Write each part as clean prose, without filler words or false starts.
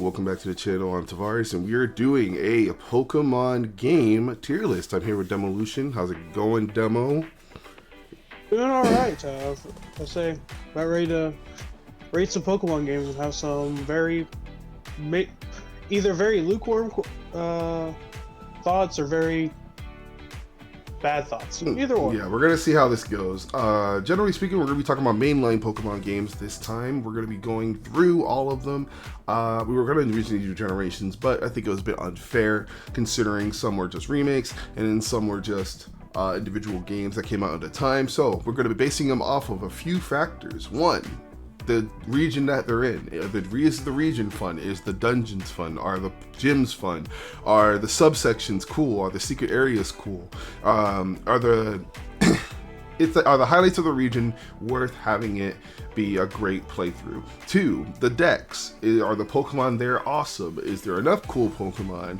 welcome back to the channel. I'm Tavares, and we are doing a Pokemon game tier list. I'm here with Demolution. How's it going, Demo? Doing alright, I say, about ready to rate some Pokemon games and have some either very lukewarm thoughts or very bad thoughts. Either one. Yeah, we're going to see how this goes. Generally speaking, we're going to be talking about mainline Pokemon games this time. We're going to be going through all of them. We were going to originally do Generations, but I think it was a bit unfair considering some were just remakes and then some were just individual games that came out at a time. So we're going to be basing them off of a few factors. One, the region that they're in. Is the region fun? Is the dungeons fun? Are the gyms fun? Are the subsections cool? Are the secret areas cool? Are the are the highlights of the region worth having it be a great playthrough? Two, the decks. Are the Pokemon there awesome? Is there enough cool Pokemon?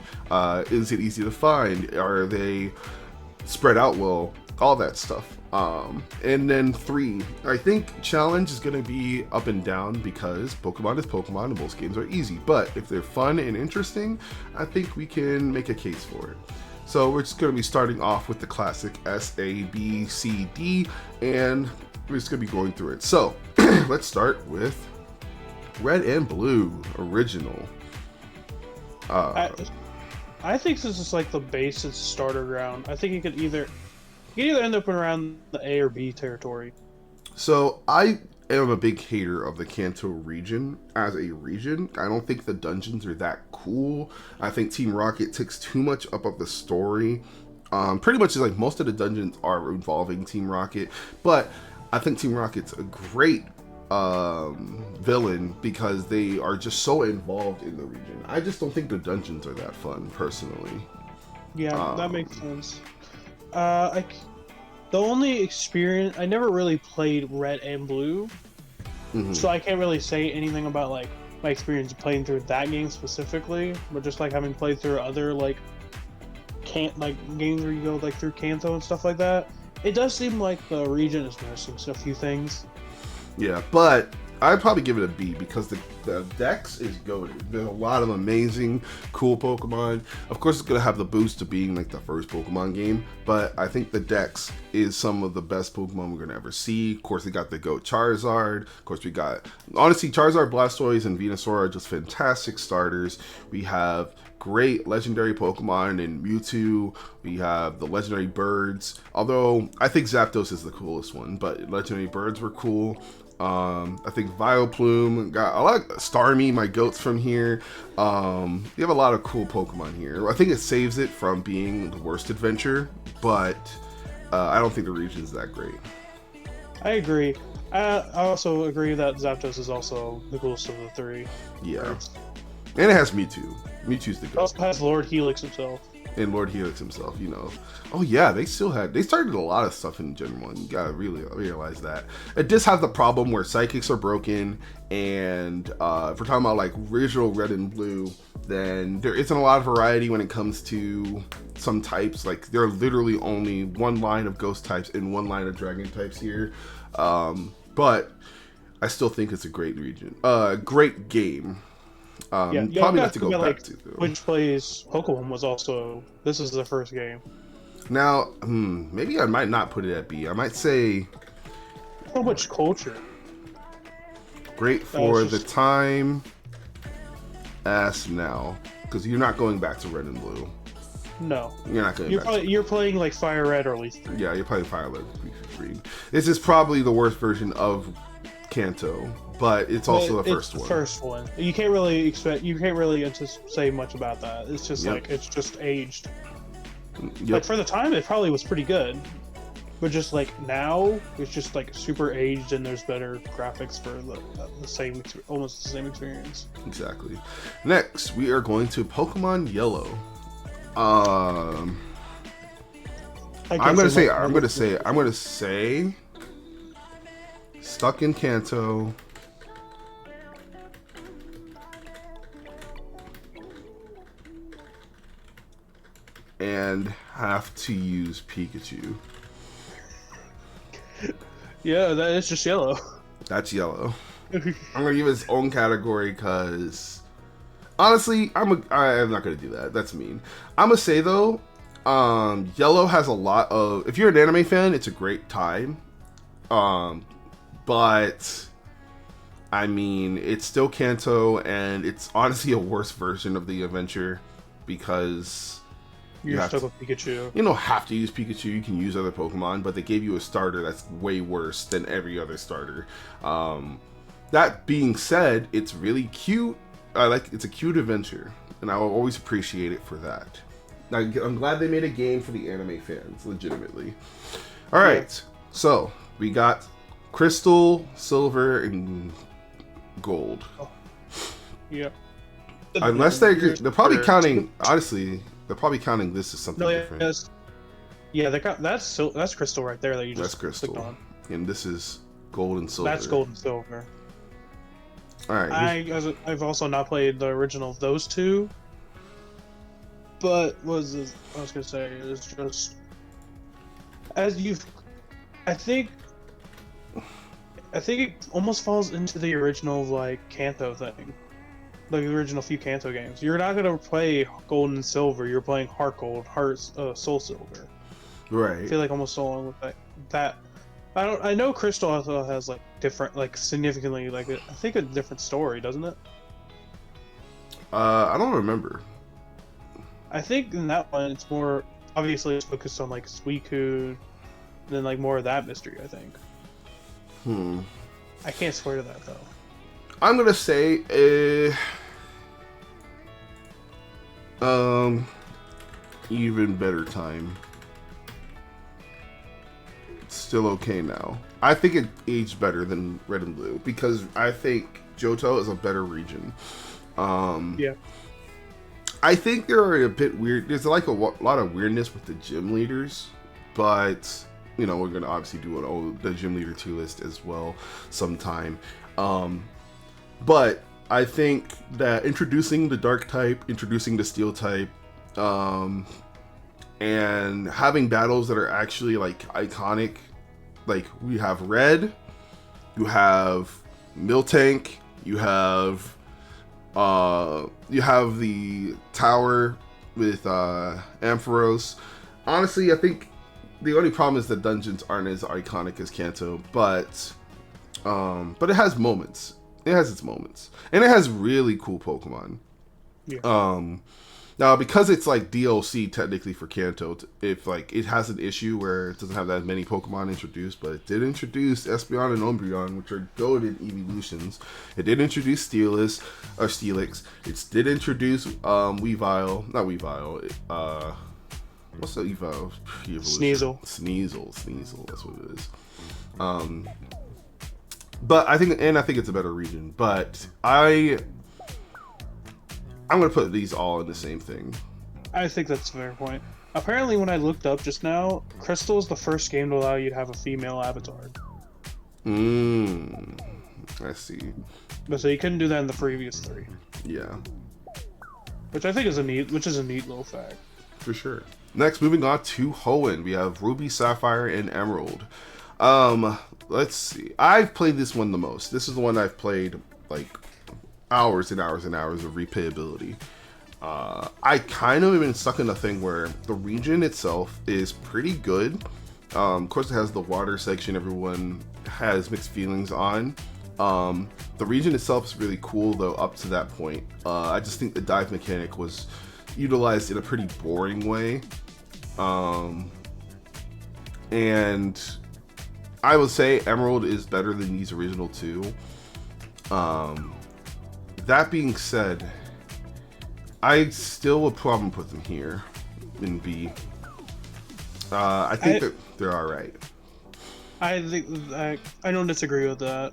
Is it easy to find? Are they spread out well? All that stuff. And then three, I think challenge is going to be up and down because Pokemon is Pokemon and most games are easy. But if they're fun and interesting, I think we can make a case for it. So we're just going to be starting off with the classic S, A, B, C, D, and we're just going to be going through it. So let's start with Red and Blue Original. I think this is like the basis starter ground. I think you could either end up around the A or B territory. So I am a big hater of the Kanto region as a region. I don't think the dungeons are that cool. I think Team Rocket takes too much up of the story. Pretty much like most of the dungeons are involving Team Rocket, but I think Team Rocket's a great villain because they are just so involved in the region. I just don't think the dungeons are that fun, personally. Yeah, that makes sense. The only experience, I never really played Red and Blue, so I can't really say anything about like my experience playing through that game specifically, but just like having played through other games where you go like through Kanto and stuff like that, it does seem like the region is missing a few things. Yeah, but I'd probably give it a B because the Dex is goated. There's a lot of amazing, cool Pokemon. Of course, it's going to have the boost of being like the first Pokemon game, but I think the Dex is some of the best Pokemon we're going to ever see. Of course, we got the GOAT Charizard. Of course, we got, honestly, Charizard, Blastoise, and Venusaur are just fantastic starters. We have great legendary Pokemon in Mewtwo. We have the legendary birds, although I think Zapdos is the coolest one, but legendary birds were cool. I think Vileplume got a lot. Starmie, my goats from here. You have a lot of cool Pokemon here. I think it saves it from being the worst adventure, but I don't think the region is that great. I agree. I also agree that Zapdos is also the coolest of the three. Yeah, and it has Mewtwo. Mewtwo's the goat. It also has Lord Helix himself. And Lord Helix himself, you know. Oh yeah, they started a lot of stuff in Gen 1. You gotta really realize that. It does have the problem where psychics are broken, and if we're talking about like original Red and Blue, then there isn't a lot of variety when it comes to some types. Like there are literally only one line of ghost types and one line of dragon types here. But I still think it's a great region. Great game. Probably not to go back to though. Which plays Pokemon was also, this is the first game. Now, maybe I might not put it at B. I might say So much culture. Great for the time. S now, because you're not going back to Red and Blue. No, you're not going. You're playing like FireRed or LeafGreen. Yeah, you're playing FireRed LeafGreen. This is probably the worst version of Kanto, but it's also the first one. First one. You can't really say much about that. It's just like it's just aged. Like for the time, it probably was pretty good, but just like now, it's just like super aged, and there's better graphics for the same, almost the same experience. Exactly. Next, we are going to Pokemon Yellow. I'm gonna say. Stuck in Kanto. And have to use Pikachu. Yeah, that is just yellow. That's yellow. I'm gonna give it its own category because Honestly, I'm not gonna do that. That's mean. I'm gonna say though, Yellow has a lot of. If you're an anime fan, it's a great time. But I mean, it's still Kanto, and it's honestly a worse version of the adventure because you're stuck with Pikachu. You don't have to use Pikachu. You can use other Pokemon, but they gave you a starter that's way worse than every other starter. That being said, it's really cute. It's a cute adventure, and I will always appreciate it for that. Now, I'm glad they made a game for the anime fans, legitimately. All right, so we got Crystal, Silver, and Gold. Oh. Yeah. Unless they're probably counting. Honestly, they're probably counting this as something different. Yes. Yeah, that's Crystal right there that you just clicked on. And this is Gold and Silver. That's Gold and Silver. All right. I've also not played the original of those two, but I was gonna say is just I think it almost falls into the original like Kanto thing, like the original few Kanto games. You're not gonna play Gold and Silver. You're playing HeartGold, SoulSilver. Right. I feel like almost along with that. I know Crystal also has like different, like significantly, like I think a different story, doesn't it? I don't remember. I think in that one it's more obviously it's focused on like Suicune, and then like more of that mystery. I think. I can't swear to that though. I'm gonna say even better time. It's still okay now. I think it aged better than Red and Blue because I think Johto is a better region. Yeah. I think they're a bit weird. There's like a lot of weirdness with the gym leaders, but you know we're gonna obviously do the gym leader 2 list as well sometime. But I think that introducing the dark type, introducing the steel type, and having battles that are actually like iconic, like we have Red, you have Miltank, you have the tower with Ampharos. Honestly, I think the only problem is the dungeons aren't as iconic as Kanto, but it has moments. It has its moments, and it has really cool Pokemon. Yeah. Now because it's like DLC technically for Kanto, if like it has an issue where it doesn't have that many Pokemon introduced, but it did introduce Espeon and Umbreon, which are goated evolutions. It did introduce Steelix. It did introduce Weavile, not Weavile. What's the Eevee evolution? Sneasel. That's what it is. But I think it's a better region. But I'm gonna put these all in the same thing. I think that's a fair point. Apparently, when I looked up just now, Crystal is the first game to allow you to have a female avatar. I see. But so you couldn't do that in the previous 3. Yeah. Which I think is a neat little fact. For sure. Next, moving on to Hoenn, we have Ruby, Sapphire, and Emerald. Let's see. I've played this one the most. This is the one I've played like hours and hours and hours of replayability. I kind of have been stuck in a thing where the region itself is pretty good. Of course, it has the water section everyone has mixed feelings on. The region itself is really cool, though, up to that point. I just think the dive mechanic was utilized in a pretty boring way. And I would say Emerald is better than these original 2. That being said, I still would probably put them here in B. I think that they're all right. I think I don't disagree with that.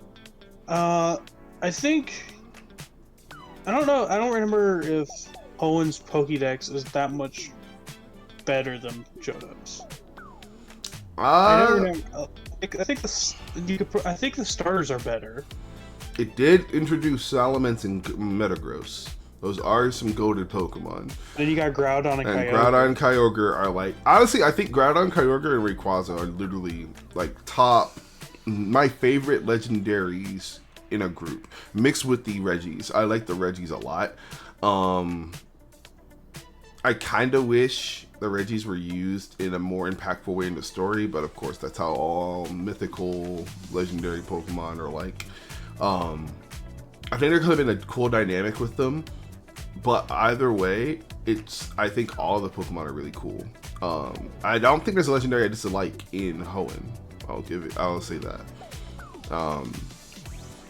I think I don't know. I don't remember if Hoenn's Pokédex is that much better than Johto's. I don't remember. I think the starters are better. It did introduce Salamence and Metagross. Those are some goated Pokemon. Then you got Groudon and Kyogre. And Groudon and Kyogre are like... Honestly, I think Groudon, Kyogre, and Rayquaza are literally like top... My favorite legendaries in a group. Mixed with the Reggies. I like the Reggies a lot. I kind of wish the Regis were used in a more impactful way in the story, but of course that's how all mythical, legendary Pokemon are like. I think there could have been a cool dynamic with them, but either way, I think all of the Pokemon are really cool. I don't think there's a legendary I dislike in Hoenn. I'll say that.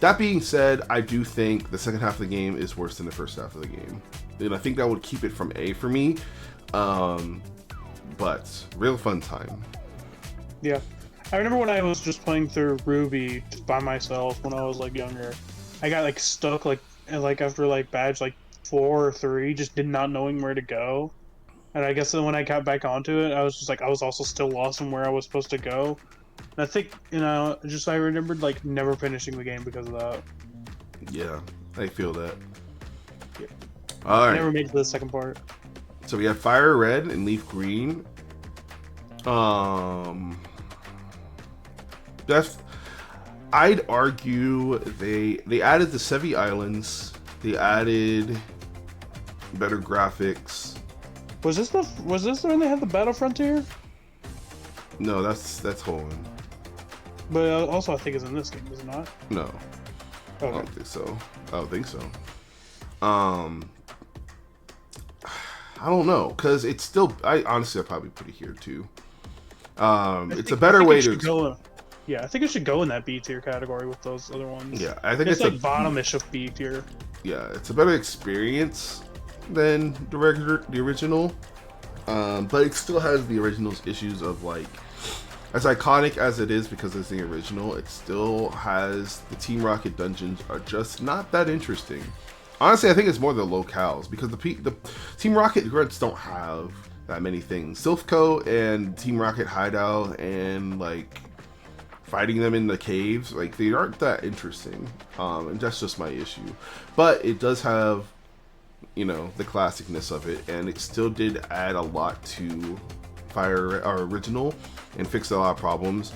That being said, I do think the second half of the game is worse than the first half of the game. And I think that would keep it from A for me. But real fun time. Yeah. I remember when I was just playing through Ruby by myself when I was like younger. I got like stuck like after like badge like 4 or 3, just did not knowing where to go. And I guess then when I got back onto it, I was just like I was also still lost in where I was supposed to go. And I think, I remembered like never finishing the game because of that. Yeah, I feel that. Yeah. All right. Never made it to the second part. So we have FireRed and LeafGreen. I'd argue they added the Sevi Islands. They added better graphics. Was this when they had the Battle Frontier? No, that's Hoenn. But also I think it's in this game, is it not? No. Okay. I don't think so. I don't know, because it's still. I'll probably put it here too. It's a better way to. Yeah, I think it should go in that B tier category with those other ones. Yeah, I think it's like bottomish of B tier. Yeah, it's a better experience than the original, but it still has the original's issues of like, as iconic as it is because it's the original, it still has the Team Rocket dungeons are just not that interesting. Honestly, I think it's more the locales because the Team Rocket grunts don't have that many things. Silphco and Team Rocket Hideout and like fighting them in the caves, like they aren't that interesting, and that's just my issue. But it does have, the classicness of it, and it still did add a lot to original and fix a lot of problems.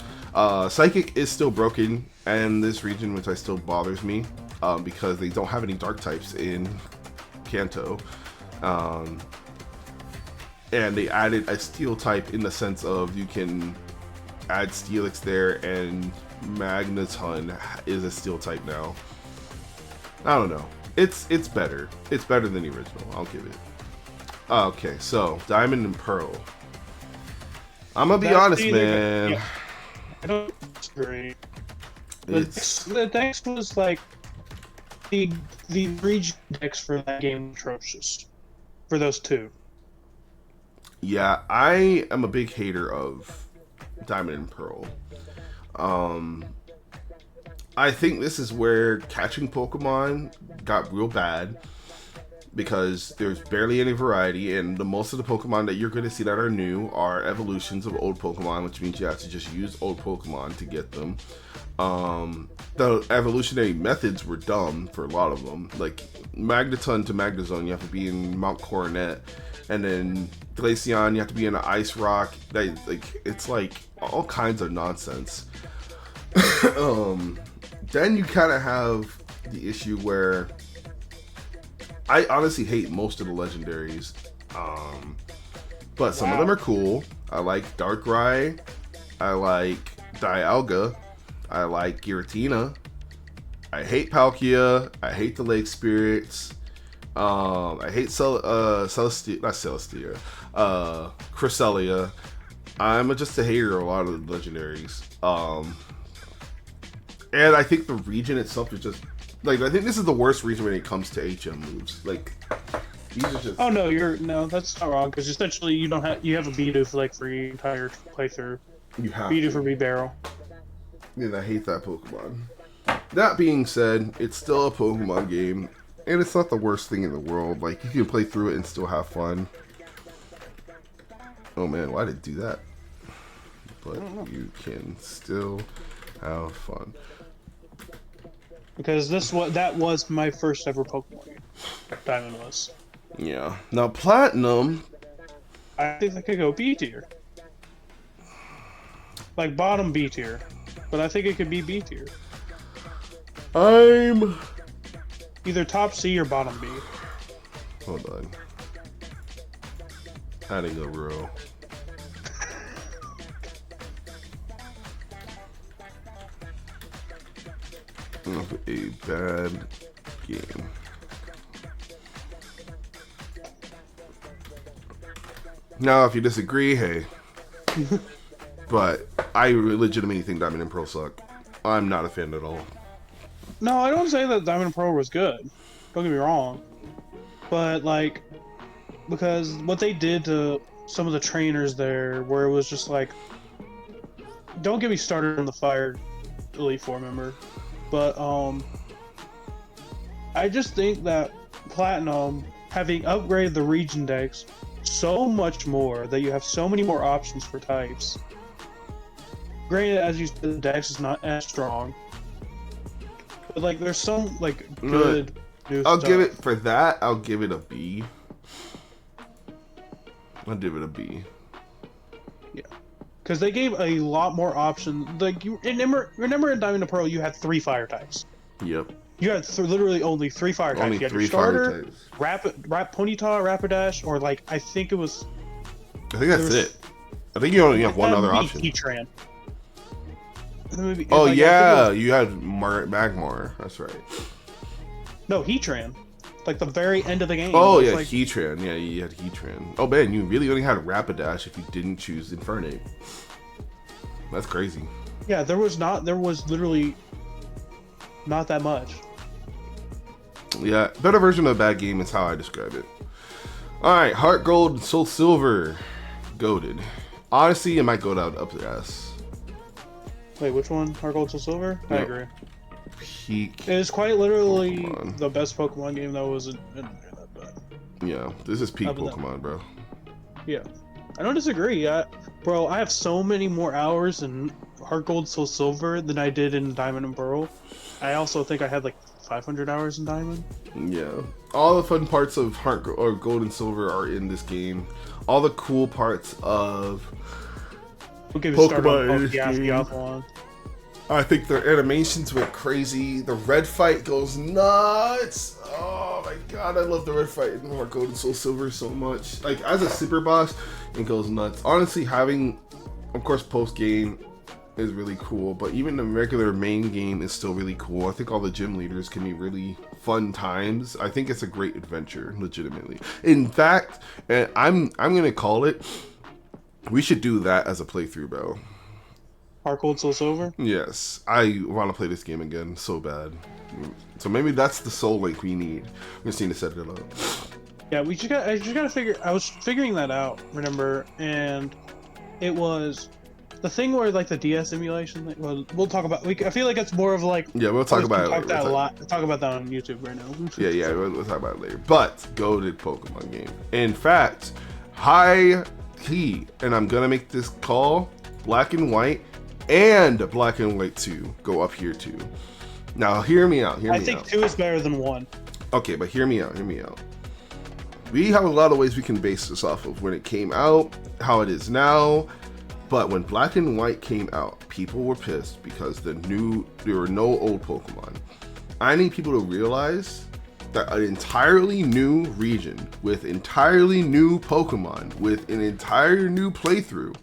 Psychic is still broken in this region, which still bothers me, because they don't have any dark types in Kanto, and they added a steel type in the sense of you can add Steelix there, and Magneton is a steel type now. I don't know. It's better. It's better than the original. I'll give it. Okay, so Diamond and Pearl. I'm gonna be honest, man. Yeah. I don't disagree. The dex was like the region dex for that game was atrocious. For those two. Yeah, I am a big hater of Diamond and Pearl. I think this is where catching Pokemon got real bad because there's barely any variety, and most of the Pokemon that you're going to see that are new are evolutions of old Pokemon, which means you have to just use old Pokemon to get them. The evolutionary methods were dumb for a lot of them. Like Magneton to Magnezone, you have to be in Mount Coronet, and then Glaceon, you have to be in an Ice Rock. It's like all kinds of nonsense. Then you kind of have the issue where I honestly hate most of the legendaries, but some of them are cool. I like Darkrai, I like Dialga, I like Giratina, I hate Palkia, I hate the Lake Spirits, I hate Cresselia. I'm just a hater of a lot of the legendaries. And I think the region itself is just like, I think this is the worst region when it comes to HM moves. Like, these are just. Oh no, that's not wrong, because essentially you have a Bidoof for your entire playthrough. You have Bidoof or B-Barrel. And I hate that Pokemon. That being said, it's still a Pokemon game, and it's not the worst thing in the world. Like, you can play through it and still have fun. Oh man, why did it do that? But you can still have fun. Because that was my first ever Pokemon game. Diamond was. Yeah. Now Platinum, I think I could go B tier. Like bottom B tier. But I think it could be B tier. I'm either top C or bottom B. Hold on. Adding a row. Of a bad game. Now, if you disagree, hey. But I legitimately think Diamond and Pearl suck. I'm not a fan at all. No, I don't say that Diamond and Pearl was good. Don't get me wrong. But, like, because what they did to some of the trainers there, where it was just like, don't get me started on the Fire Elite Four member, but I just think that Platinum, having upgraded the region decks so much more, that you have so many more options for types. Granted, as you said, the dex is not as strong, but like there's some like good new I'll stuff. give it for that. I'll give it a B. I'll give it a B. Yeah, because they gave a lot more options. Like you remember in Diamond and Pearl, you had 3 fire types. Yep. You had literally only 3 fire types. Only You had 3 your starter, fire types. Ponyta, Rapidash, or like I think it was. I think that's it. I think you only have one other option. Heatran. Oh yeah, you had Magmar. That's right. No, Heatran. Like the very end of the game. Oh yeah, like... Heatran. Yeah, you had Heatran. Oh man, you really only had Rapidash if you didn't choose Infernape. That's crazy. Yeah, there was literally not that much. Yeah, better version of a bad game is how I describe it. Alright, HeartGold and SoulSilver. Goated. Honestly, it might go down up the ass. Wait, which one? HeartGold, SoulSilver? Yep. I agree. Peak. It is quite literally Pokemon. the best Pokemon game that was in that bad. Yeah, this is peak Pokemon, bro. Yeah. I don't disagree. Bro, I have so many more hours in HeartGold, SoulSilver than I did in Diamond and Pearl. I also think I had like 500 hours in Diamond. Yeah. All the fun parts of Gold and Silver are in this game. All the cool parts of Pokemon in this game. I think their animations went crazy. The red fight goes nuts. Oh my god, I love the red fight in HeartGold and SoulSilver so much. Like, as a super boss, it goes nuts. Honestly, having, of course, post-game is really cool, but even the regular main game is still really cool. I think all the gym leaders can be really fun times. I think it's a great adventure, legitimately. In fact, and I'm gonna call it, we should do that as a playthrough, bro. HeartGold, SoulSilver? Yes, I want to play this game again so bad. So maybe that's the soul link we need. We just need to set it up. Yeah, I just gotta figure. I was figuring that out, remember, and it was the thing where like the DS emulation thing. Well, we'll talk about. I feel like it's more of like. Yeah, we'll talk about it later. Talk about that on YouTube right now. Yeah, we'll talk about it later. But goated Pokemon game. In fact, high key, and I'm gonna make this call. Black and White and Black and White 2 go up here too. Now, hear me out. I think 2 is better than 1. Okay, but hear me out. We have a lot of ways we can base this off of when it came out, how it is now. But when Black and White came out, people were pissed because there were no old Pokemon. I need people to realize that an entirely new region with entirely new Pokemon with an entire new playthrough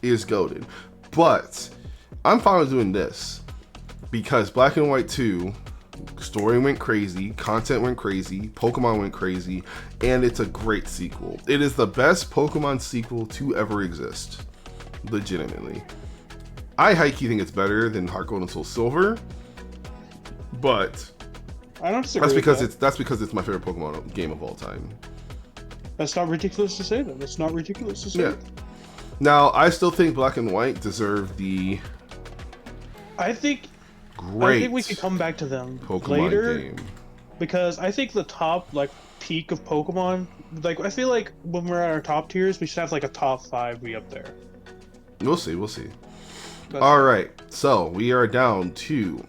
is goated. But I'm fine with doing this because Black and White 2 story went crazy, content went crazy, Pokemon went crazy, and it's a great sequel. It is the best Pokemon sequel to ever exist, legitimately. I high-key think it's better than HeartGold and SoulSilver, but I don't disagree. That's because it's my favorite Pokemon game of all time. That's not ridiculous to say that. That's not ridiculous to say. Yeah. Now, I still think Black and White deserve the I think we could come back to them Pokemon later game. Because I think the top like peak of Pokemon, like I feel like when we're at our top tiers, we should have like a top 5 be up there. We'll see. All right, so we are down to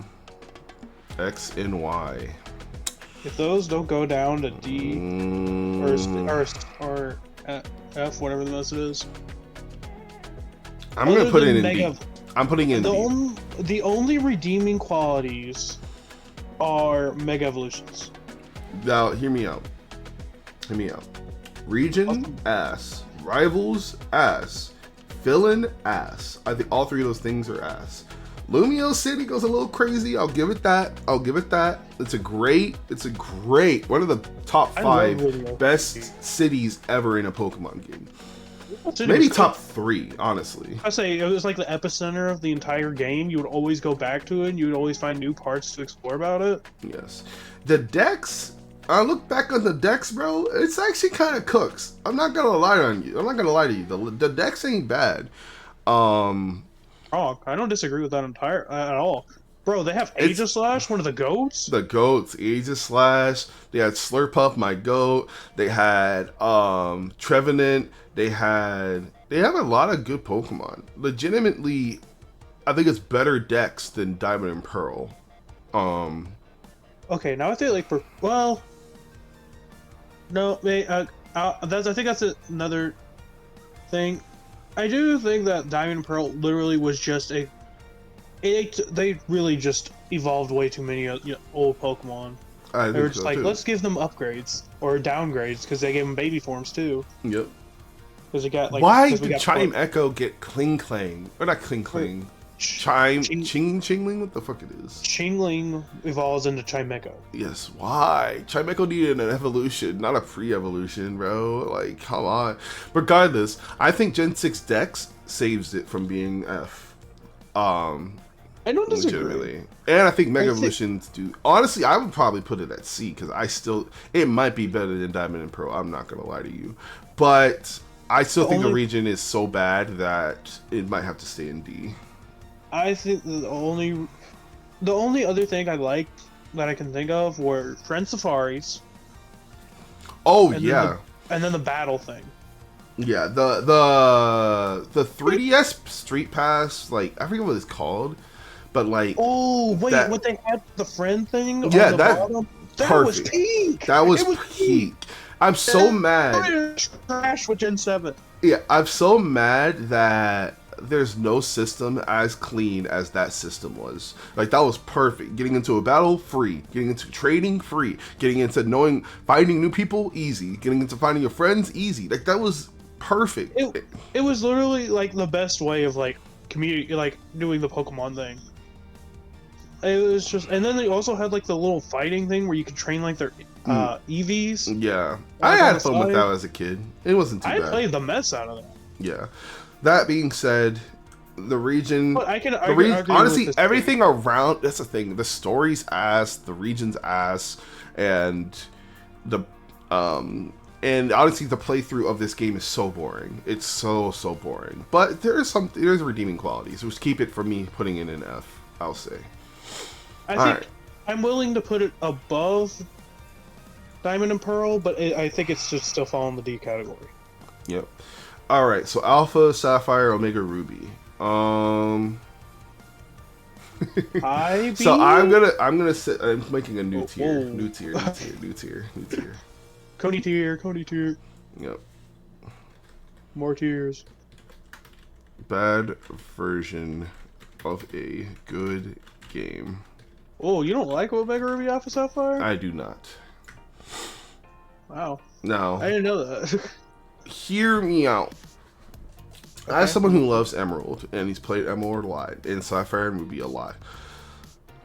X and Y. If those don't go down to D or F, whatever the most it is, I'm gonna put it in D. I'm putting in D. The only redeeming qualities are Mega Evolutions. Now, hear me out. Hear me out. Region, ass. Rivals, ass. Villain, ass. I think all three of those things are ass. Lumio City goes a little crazy. I'll give it that. It's a great, one of the top 5 best cities ever in a Pokemon game. Maybe top 3, honestly. I say it was like the epicenter of the entire game. You would always go back to it, and you would always find new parts to explore about it. Yes. The decks, I look back on the decks, bro. It's actually kind of cooks. I'm not gonna lie to you. The decks ain't bad. Oh, I don't disagree with that at all. Bro, they have Aegislash, one of the goats. The goats, Aegislash. They had Slurpuff, my goat. They had Trevenant. They have a lot of good Pokemon. Legitimately, I think it's better decks than Diamond and Pearl. Okay, now I think like no, I think that's another thing. I do think that Diamond and Pearl literally was just they really just evolved way too many old Pokemon. They were just like, let's give them upgrades or downgrades because they gave them baby forms too. Yep. Because we got like. Why did Chime Echo get Kling Klang? Or not Kling Klang. Chingling? What the fuck it is? Chingling evolves into Chimecho. Yes, why? Chimecho needed an evolution, not a pre-evolution, bro. Like, come on. Regardless, I think Gen 6 Dex saves it from being F. I don't disagree. And I think Mega Evolutions do. Honestly, I would probably put it at C because it might be better than Diamond and Pearl. I'm not gonna lie to you, but I still think the region is so bad that it might have to stay in D. I think the only other thing I liked that I can think of were Friend Safaris. Oh, yeah. And then the battle thing. Yeah, the 3DS Street Pass, like, I forget what it's called, but like... Oh, wait, what they had, the friend thing? Yeah, on the bottom? That was peak! That was peak. I'm so mad. Trash with Gen 7. Yeah, I'm so mad that there's no system as clean as that system was. Like, that was perfect. Getting into a battle, free. Getting into trading, free. Getting into finding new people, easy. Getting into finding your friends, easy. Like, that was perfect. It was literally like the best way of like community, like doing the Pokemon thing. It was just, and then they also had like the little fighting thing where you could train like their Eevees. Yeah, I had fun with that as a kid. It wasn't too bad. I played the mess out of that. Yeah. That being said, the region, argue honestly, everything around, that's the thing. The story's ass, the region's ass, and and honestly, the playthrough of this game is so boring. It's so boring. But there's redeeming qualities, which keep it from me putting it in F, I'll say. I think I'm willing to put it above Diamond and Pearl, but I think it's just still fall in the D category. Yep. All right, so Alpha, Sapphire, Omega, Ruby. So I'm making a new tier. New tier. Cody tier. Yep. More tiers. Bad version of a good game. Oh, you don't like Omega Ruby Alpha Sapphire? I do not. Wow. No. I didn't know that. Hear me out. Okay. As someone who loves Emerald, and he's played Emerald a lot, and Sapphire and Ruby a lot,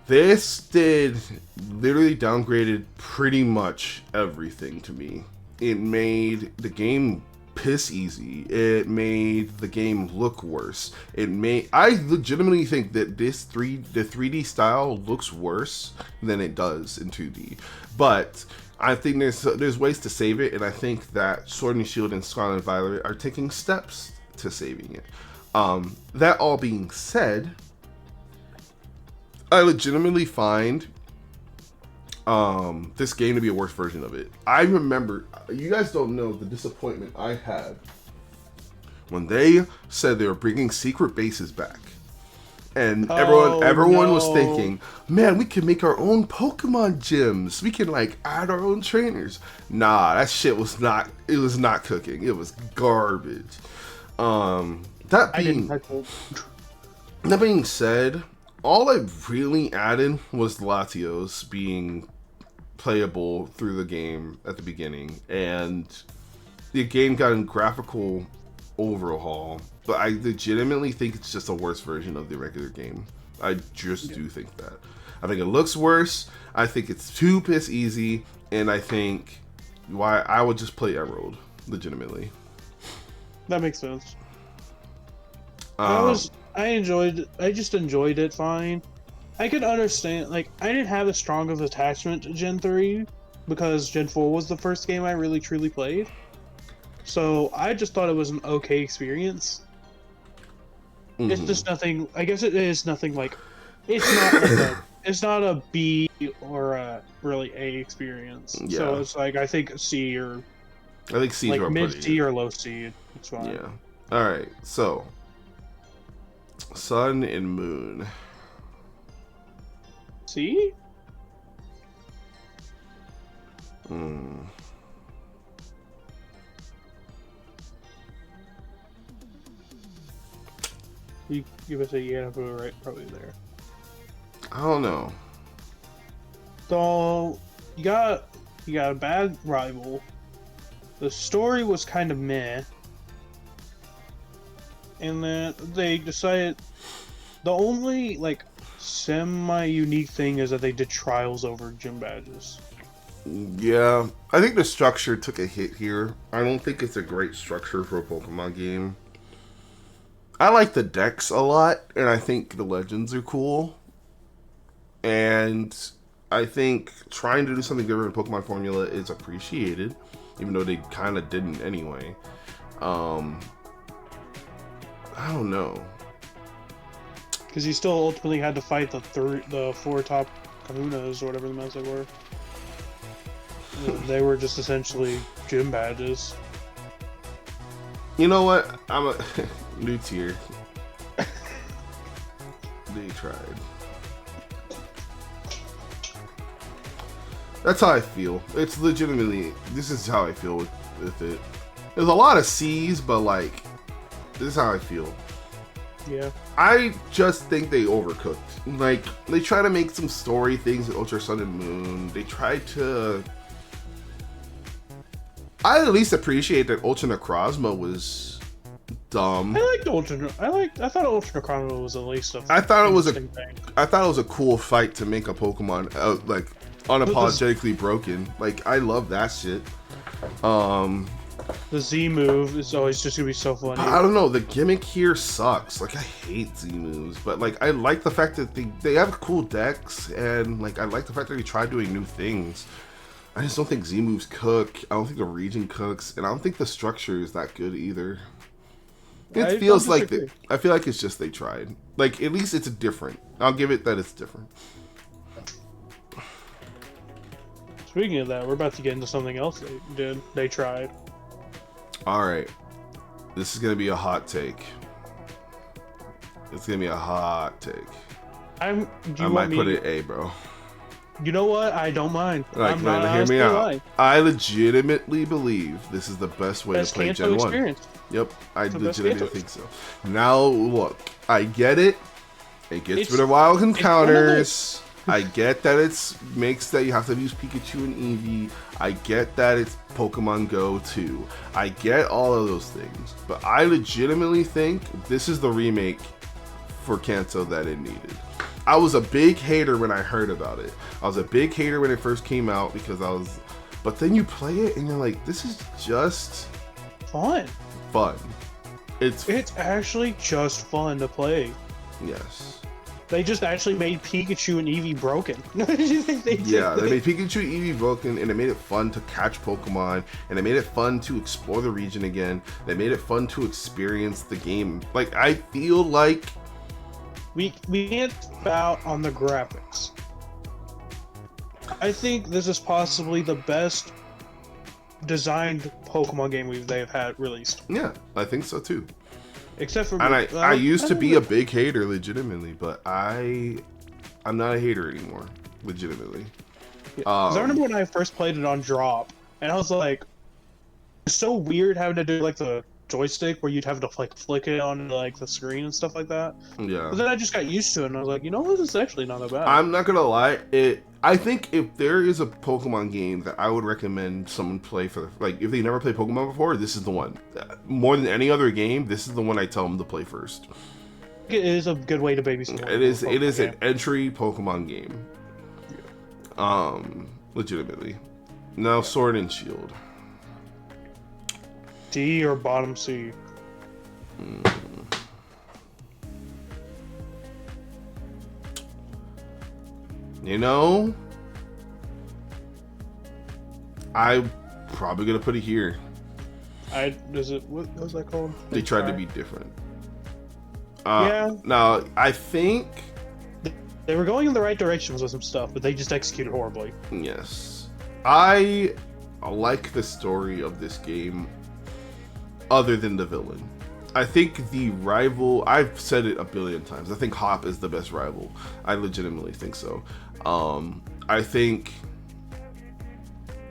this literally downgraded pretty much everything to me. It made the game piss easy. It made the game look worse. I legitimately think that the 3D style looks worse than it does in 2D. But I think there's ways to save it, and I think that Sword and Shield and Scarlet and Violet are taking steps to saving it. That all being said, I legitimately find this game to be a worse version of it. I remember, you guys don't know the disappointment I had when they said they were bringing secret bases back. And everyone was thinking, man, we can make our own Pokemon gyms. We can like add our own trainers. Nah, that shit was not cooking. It was garbage. That being said, all I really added was Latios being playable through the game at the beginning, and the game got a graphical overhaul, but I legitimately think it's just a worse version of the regular game. I just do think that. I think it looks worse. I think it's too piss easy, and I think why I would just play Emerald, legitimately. That makes sense. I just enjoyed it fine. I could understand, like, I didn't have the strongest attachment to Gen 3 because Gen 4 was the first game I really truly played. So I just thought it was an okay experience. Mm-hmm. It's just nothing. I guess it is nothing like. It's not a B or a really A experience. Yeah. So it's like I think C or. I think C like mid C or low C. It's fine. Yeah. All right. So. Sun and Moon. C. You would say yeah, but right, probably there. I don't know. So you got a bad rival. The story was kind of meh, and then they decided the only like semi-unique thing is that they did trials over gym badges. Yeah, I think the structure took a hit here. I don't think it's a great structure for a Pokemon game. I like the decks a lot, and I think the legends are cool. And I think trying to do something different in Pokemon formula is appreciated, even though they kind of didn't anyway. I don't know. Because you still ultimately had to fight the 4 top kahunas or whatever the ones they were. They were just essentially gym badges. You know what? I'm a new tier. They tried. That's how I feel. It's legitimately, this is how I feel with it. There's a lot of C's, but like, this is how I feel. Yeah. I just think they overcooked. Like, they try to make some story things with Ultra Sun and Moon. They tried to... I at least appreciate that Ultra Necrozma was dumb. I liked Ultra. I thought Ultra Necrozma was at least a. I thought it was a cool fight to make a Pokemon like unapologetically broken. Like, I love that shit. The Z move is always just gonna be so funny. I don't know, the gimmick here sucks. Like, I hate Z moves, but like, I like the fact that they have cool decks, and like, I like the fact that they try doing new things. I just don't think Z moves cook. I don't think the region cooks, and I don't think the structure is that good either. It feels like I feel like it's just they tried. Like, at least it's different. I'll give it that it's different. Speaking of that, we're about to get into something else they did. They tried. All right, this is gonna be a hot take. It's gonna be a hot take. I might put it A, bro. You know what? I don't mind. Like, I'm not hear me out. Lying. I legitimately believe this is the best way to play Kanto Gen experience. 1. Yep, I legitimately think so. Now, look, I get it. It gets rid of wild encounters. I get that it makes that you have to use Pikachu and Eevee. I get that it's Pokemon Go 2. I get all of those things. But I legitimately think this is the remake for Kanto that it needed. I was a big hater when I heard about it. I was a big hater when it first came out because I was... But then you play it and you're like, this is just... Fun. It's actually just fun to play. Yes. They just actually made Pikachu and Eevee broken. Yeah, they made Pikachu and Eevee broken, and it made it fun to catch Pokemon, and it made it fun to explore the region again. They made it fun to experience the game. Like, I feel like... We can't bout on the graphics. I think this is possibly the best designed Pokemon game they've had released. Yeah, I think so too. Except for... And I used to be a big hater, legitimately, but I'm not a hater anymore, legitimately. Yeah, I remember when I first played it on Drop, and I was like, it's so weird having to do like the joystick where you'd have to like flick it on like the screen and stuff like that. Yeah. But then I just got used to it, and I was like, you know what, this is actually not that bad. I'm not gonna lie, I think if there is a Pokemon game that I would recommend someone play for, like, if they never played Pokemon before, this is the one. More than any other game, this is the one I tell them to play first. It is a good way to baby someone. It is an entry Pokemon game. Legitimately. Now, Sword and Shield. D or bottom C? You know, I'm probably gonna put it here. What was that called? They tried to be different. Yeah. Now, I think they were going in the right directions with some stuff, but they just executed horribly. Yes. I like the story of this game other than the villain. I think the rival, I've said it a billion times, I think Hop is the best rival. I legitimately think so. I think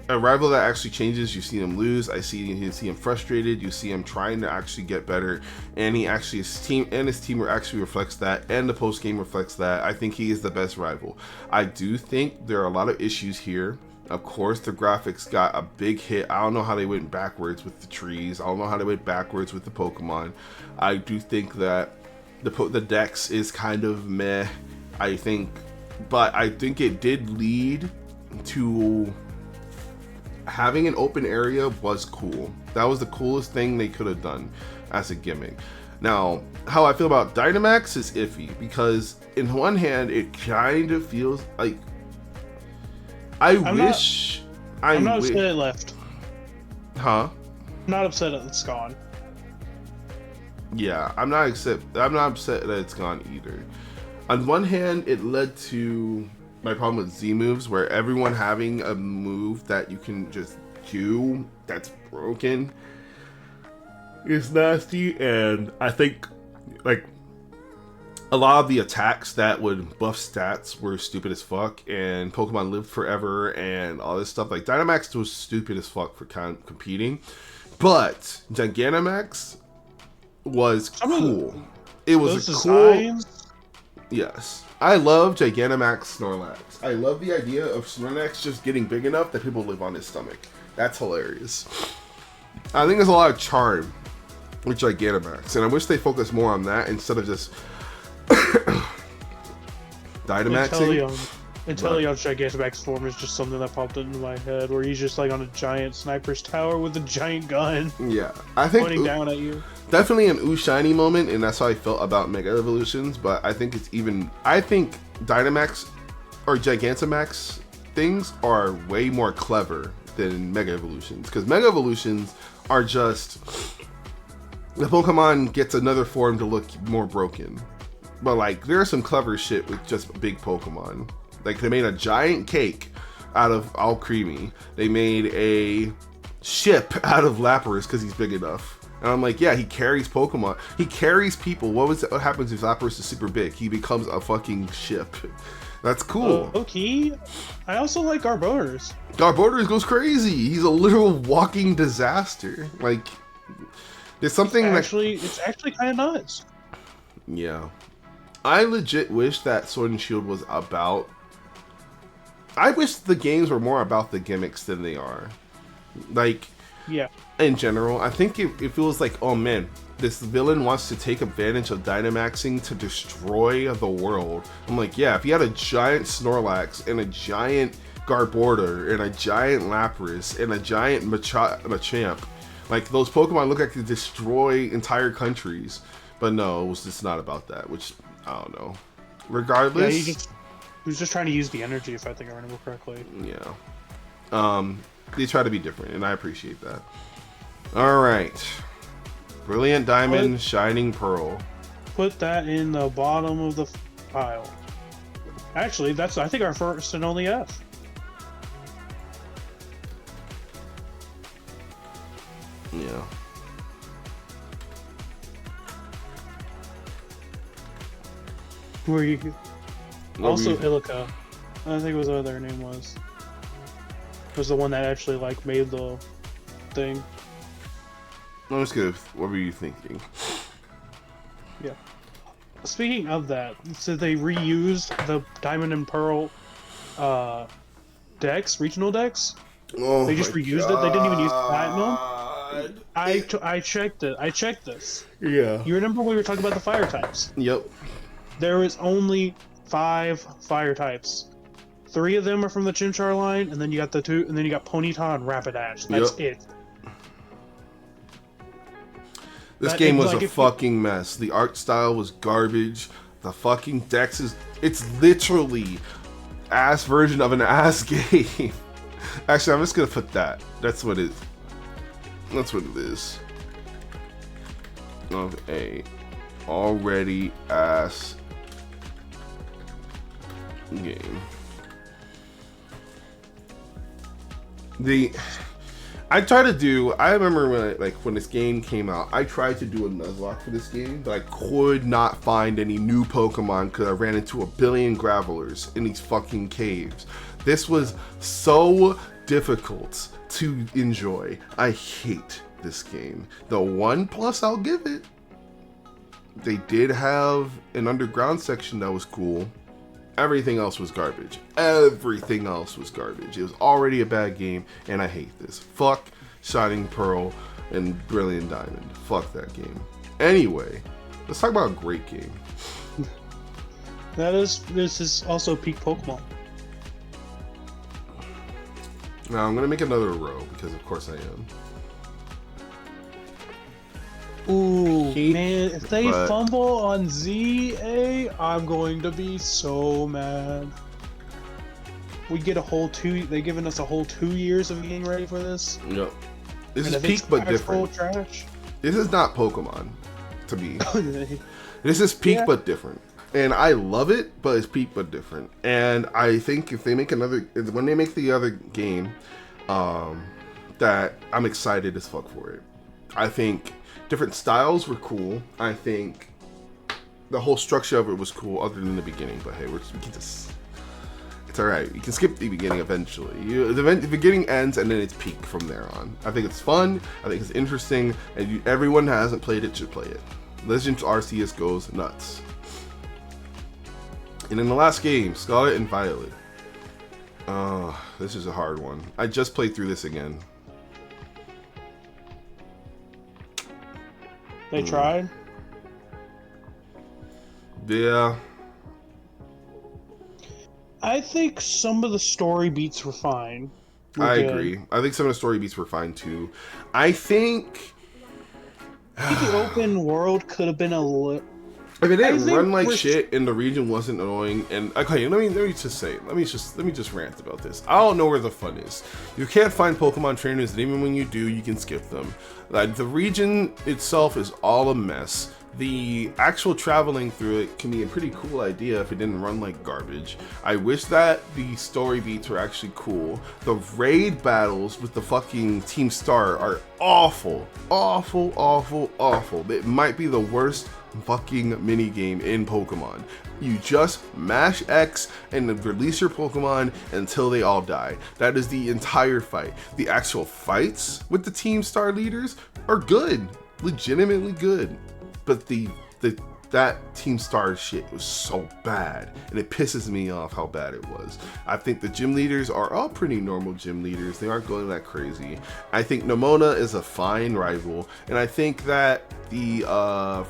a rival that actually changes, you see him lose, you see him frustrated, you see him trying to actually get better, and his team actually reflects that, and the post game reflects that. I think he is the best rival. I do think there are a lot of issues here. Of course, the graphics got a big hit. I don't know how they went backwards with the trees. I don't know how they went backwards with the Pokemon. I do think that the Dex is kind of meh, but I think it did lead to having an open area was cool. That was the coolest thing they could have done as a gimmick. Now, how I feel about Dynamax is iffy, because in one hand, it kind of feels like I'm not upset it left. Huh? I'm not upset that it's gone. Yeah, I'm not upset that it's gone either. On one hand, it led to my problem with Z moves, where everyone having a move that you can just do that's broken is nasty, and I think like a lot of the attacks that would buff stats were stupid as fuck, and Pokemon lived forever and all this stuff. Like Dynamax was stupid as fuck for competing, but Gigantamax was cool. It was a cool. Yes, I love Gigantamax Snorlax. I love the idea of Snorlax just getting big enough that people live on his stomach. That's hilarious. I think there's a lot of charm with Gigantamax, and I wish they focused more on that instead of just Dynamaxing. Inteleon's Gigantamax form is just something that popped into my head, where he's just like on a giant sniper's tower with a giant gun. Yeah, I think pointing down at you. Definitely an ooh shiny moment, and that's how I felt about Mega Evolutions. But I think I think Dynamax or Gigantamax things are way more clever than Mega Evolutions, because Mega Evolutions are just the Pokemon gets another form to look more broken. But like, there's some clever shit with just big Pokemon. Like, they made a giant cake out of Alcremie. They made a ship out of Lapras because he's big enough. And I'm like, yeah, he carries Pokemon. He carries people. What happens if Lapras is super big? He becomes a fucking ship. That's cool. Okay. I also like Garbodors. Garbodors goes crazy. He's a literal walking disaster. Like, there's something it's actually kind of nuts. Yeah. I legit wish that Sword and Shield was about... I wish the games were more about the gimmicks than they are. Like, yeah. In general, I think it feels like, oh man, this villain wants to take advantage of Dynamaxing to destroy the world. I'm like, yeah, if you had a giant Snorlax and a giant Garbodor and a giant Lapras and a giant Machamp, like, those Pokemon look like they destroy entire countries. But no, it was just not about that, which, I don't know. Regardless... Yeah, he was just trying to use the energy, if I think I remember correctly. Yeah. They try to be different, and I appreciate that. Alright. Brilliant Diamond, Shining Pearl. Put that in the bottom of the pile. Actually, that's, I think, our first and only F. Yeah. Where you... Also, Illica. I think it was what their name was. Was the one that actually, like, made the thing. I'm just gonna... What were you thinking? Yeah. Speaking of that, so they reused the Diamond and Pearl decks, regional decks. Oh, they just reused it. They didn't even use platinum. I checked it. I checked this. Yeah. You remember we were talking about the fire types? Yep. There is only 5 fire types. 3 of them are from the Chimchar line, and then you got the 2, and then you got Ponyta and Rapidash. That's it. This game was a fucking mess. The art style was garbage. The fucking dex it's literally ass version of an ass game. Actually, I'm just gonna put that. That's what it is. Of a already ass game. I remember when this game came out, I tried to do a Nuzlocke for this game, but I could not find any new Pokemon because I ran into a billion Gravelers in these fucking caves. This was so difficult to enjoy. I hate this game. The one plus I'll give it, they did have an underground section that was cool. Everything else was garbage. Everything else was garbage. It was already a bad game, and I hate this. Fuck Shining Pearl and Brilliant Diamond. Fuck that game. Anyway, let's talk about a great game. This is also peak Pokemon. Now I'm gonna make another row because of course I am. Ooh, man, if they fumble on ZA, I'm going to be so mad. We get they've given us a whole 2 years of getting ready for this. Yep. This is peak but different. Trash. This is not Pokemon to me. This is peak but different. And I love it, but it's peak but different. And I think if they make when they make the other game, that I'm excited as fuck for it. I think different styles were cool. I think the whole structure of it was cool, other than the beginning. But hey, we can just, it's all right. You can skip the beginning eventually. The beginning ends, and then it's peak from there on. I think it's fun. I think it's interesting, and everyone who hasn't played it should play it. Legends Arceus goes nuts. And in the last game, Scarlet and Violet. This is a hard one. I just played through this again. They tried? Yeah. I think some of the story beats were fine. I agree. I think some of the story beats were fine too. I think the open world could have been a little... If it didn't run like shit and the region wasn't annoying, and okay, let me just rant about this. I don't know where the fun is. You can't find Pokemon trainers, and even when you do, you can skip them. Like, the region itself is all a mess. The actual traveling through it can be a pretty cool idea if it didn't run like garbage. I wish that the story beats were actually cool. The raid battles with the fucking Team Star are awful. Awful, awful, awful. It might be the worst fucking mini game in Pokemon. You just mash X and then release your Pokemon until they all die. That is the entire fight. The actual fights with the Team Star leaders are good, legitimately good, but that Team Star shit was so bad, and it pisses me off how bad it was. I think the gym leaders are all pretty normal gym leaders. They aren't going that crazy. I think Nemona is a fine rival, and I think that the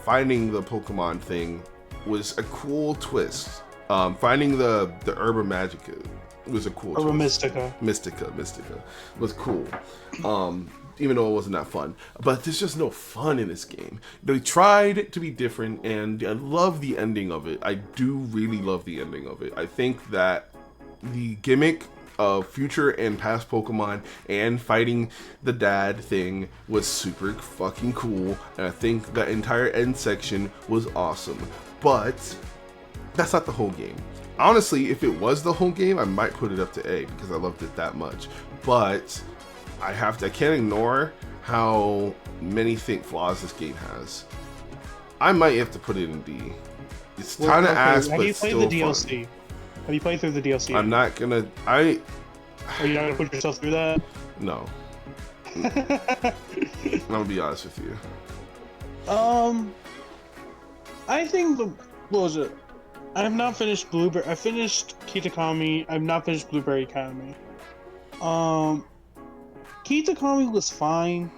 finding the Pokemon thing was a cool twist. Finding the Herba Magica was a cool Herba twist. Mystica was cool. Even though it wasn't that fun. But there's just no fun in this game. They tried to be different, and I love the ending of it. I do really love the ending of it. I think that the gimmick of future and past Pokemon and fighting the dad thing was super fucking cool, and I think that entire end section was awesome. But that's not the whole game. Honestly, if it was the whole game, I might put it up to A because I loved it that much. But I can't ignore how many flaws this game has. I might have to put it in D. It's kind of ass, but still fun. DLC? Have you played through the DLC? I'm not gonna. Are you not gonna put yourself through that? No. I'm gonna be honest with you. I think what was it? I have not finished Blueberry. I finished Kitakami. I've not finished Blueberry Academy. Kitakami was fine.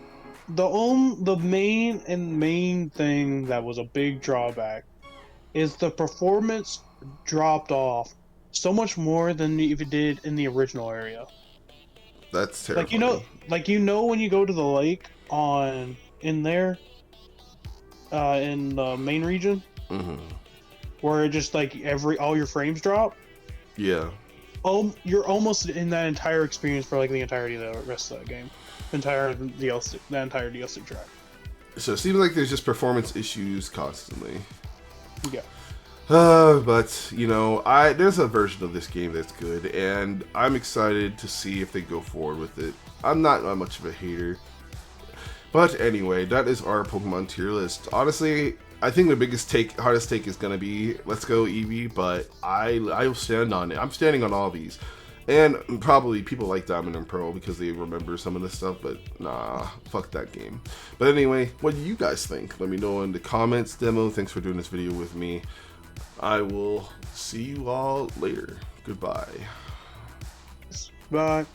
The main thing that was a big drawback is the performance dropped off so much more than if it did in the original area. That's terrifying. Like when you go to the lake in there, in the main region, where it just like all your frames drop. Yeah. You're almost in that entire experience for like the entirety of the rest of that game, the entire DLC track. So it seems like there's just performance issues constantly. Yeah. But you know, there's a version of this game that's good, and I'm excited to see if they go forward with it. I'm not much of a hater. But anyway, that is our Pokemon tier list. Honestly, I think the hardest take is gonna be Let's Go Eevee, but I'll stand on it. I'm standing on all these. And probably people like Diamond and Pearl because they remember some of this stuff, but nah, fuck that game. But anyway, what do you guys think? Let me know in the comments. Demo, thanks for doing this video with me. I will see you all later. Goodbye. Bye.